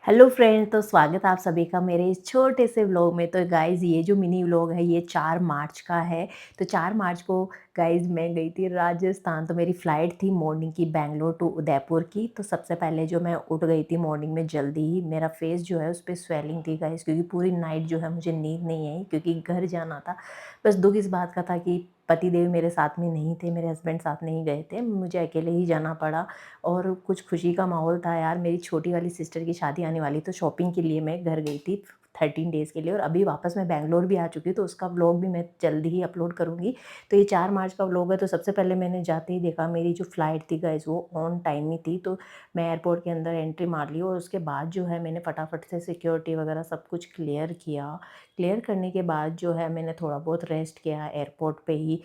Hello friend, तो स्वागत है आप सभी का मेरे इस छोटे से व्लॉग में। तो गाइज़ ये जो मिनी व्लॉग है ये 4 मार्च का है। तो 4 मार्च को गाइज़ मैं गई थी राजस्थान। तो मेरी फ़्लाइट थी मॉर्निंग की बैंगलोर टू उदयपुर की। तो सबसे पहले जो मैं उठ गई थी मॉर्निंग में जल्दी ही, मेरा फेस जो है उस पे स्वेलिंग थी गाइज़, क्योंकि पूरी नाइट जो है मुझे नींद नहीं आई क्योंकि घर जाना था। बस दुःख इस बात का था कि पतिदेव मेरे साथ में नहीं थे, मेरे हस्बैंड साथ नहीं गए थे, मुझे अकेले ही जाना पड़ा। और कुछ खुशी का माहौल था यार, मेरी छोटी वाली सिस्टर की शादी आने वाली, तो शॉपिंग के लिए मैं घर गई थी 13 डेज़ के लिए, और अभी वापस मैं बैंगलोर भी आ चुकी हूँ, तो उसका व्लॉग भी मैं जल्दी ही अपलोड करूँगी। तो ये 4 मार्च का व्लॉग है। तो सबसे पहले मैंने जाते ही देखा मेरी जो फ़्लाइट थी गाइज़ वो ऑन टाइम ही थी। तो मैं एयरपोर्ट के अंदर एंट्री मार ली, और उसके बाद जो है मैंने फटाफट से सिक्योरिटी वगैरह सब कुछ क्लियर किया। क्लियर करने के बाद जो है मैंने थोड़ा बहुत रेस्ट किया एयरपोर्ट पे ही।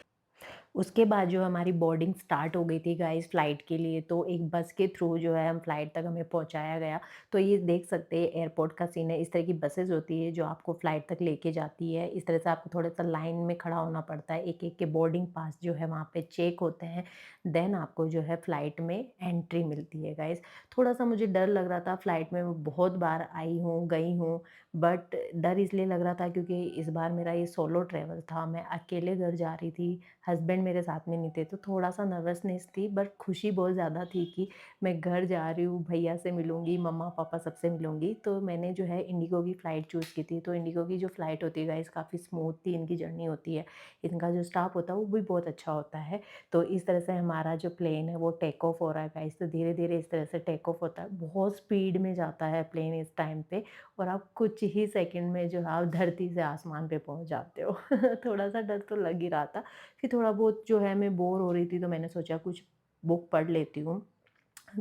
उसके बाद जो हमारी बोर्डिंग स्टार्ट हो गई थी गाइस फ़्लाइट के लिए, तो एक बस के थ्रू जो है हम फ़्लाइट तक हमें पहुँचाया गया। तो ये देख सकते हैं एयरपोर्ट का सीन है। इस तरह की बसेज़ होती है जो आपको फ़्लाइट तक लेके जाती है। इस तरह से आपको थोड़ा-सा लाइन में खड़ा होना पड़ता है। एक-एक के बोर्डिंग पास जो है वहाँ पे चेक होते हैं। देन आपको जो है फ़्लाइट में एंट्री मिलती है गाइस। थोड़ा-सा मुझे डर लग रहा था, फ़्लाइट में मैं बहुत बार आई हूँ, गई हूँ, बट डर इसलिए लग रहा था क्योंकि इस बार मेरा ये सोलो ट्रैवल था। मैं अकेले घर जा रही थी, हस्बैंड मेरे साथ में नहीं थे, तो थोड़ा-सा नर्वसनेस थी, बट खुशी बहुत ज़्यादा थी कि मैं घर जा रही हूँ, भैया से मिलूँगी, मम्मा-पापा सबसे मिलूँगी। तो मैंने जो है इंडिगो की फ़्लाइट चूज़ की थी। तो इंडिगो की जो फ़्लाइट होती है गाइस काफ़ी स्मूथ थी, इनकी जर्नी होती है। इनका जो स्टाफ होता है वो भी बहुत अच्छा होता है। तो इस तरह से हमारा जो प्लेन है वो टेक ऑफ हो रहा है गाइस। तो धीरे-धीरे इस तरह से टेक ऑफ होता है। बहुत स्पीड में जाता है प्लेन इस टाइम पे, और आप कुछ ही सेकंड में जो है आप धरती से आसमान पे पहुँच जाते हो। थोड़ा-सा डर तो लग ही रहा था। फिर थोड़ा बहुत जो है मैं बोर हो रही थी, तो मैंने सोचा कुछ बुक पढ़ लेती हूँ।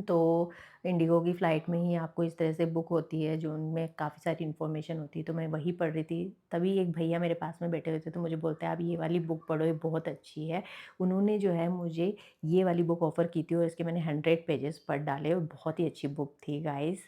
तो इंडिगो की फ़्लाइट में ही आपको इस तरह से बुक होती है जो उनमें काफ़ी सारी इन्फॉर्मेशन होती है, तो मैं वही पढ़ रही थी। तभी एक भैया मेरे पास में बैठे हुए थे, तो मुझे बोलते हैं आप ये वाली बुक पढ़ो, ये बहुत अच्छी है। उन्होंने जो है मुझे ये वाली बुक ऑफ़र की थी, और इसके मैंने 100 पेजेज़ पढ़ डाले, और बहुत ही अच्छी बुक थी गाइज़।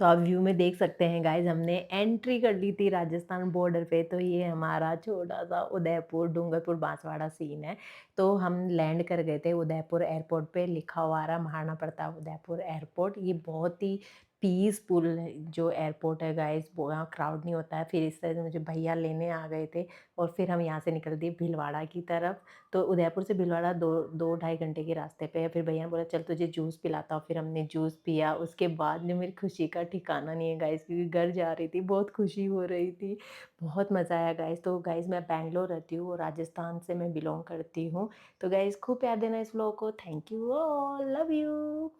तो आप व्यू में देख सकते हैं गाइज़, हमने एंट्री कर ली थी राजस्थान बॉर्डर पे। तो ये हमारा छोटा-सा उदयपुर, डूंगरपुर, बांसवाड़ा सीन है। तो हम लैंड कर गए थे उदयपुर एयरपोर्ट पे, लिखा हुआ आ रहा महाराणा प्रताप उदयपुर एयरपोर्ट। ये बहुत ही पीसफुल जो एयरपोर्ट है गाइज़, वो यहाँ क्राउड नहीं होता है। फिर इस तरह से मुझे भैया लेने आ गए थे, और फिर हम यहाँ से निकल दिए भीलवाड़ा की तरफ। तो उदयपुर से भीलवाड़ा 2 ढाई घंटे के रास्ते पे है। फिर भैया ने बोला चल तुझे जूस पिलाता हूँ, फिर हमने जूस पिया। उसके बाद जो मेरी खुशी का ठिकाना नहीं है गाइस, क्योंकि घर जा रही थी, बहुत खुशी हो रही थी, बहुत मज़ा आया गाइस। तो गाइस मैं बैंगलोर रहती हूँ और राजस्थान से मैं बिलॉन्ग करती हूँ। तो गाइस खूब प्यार देना इस व्लॉग को। Thank you all, love you.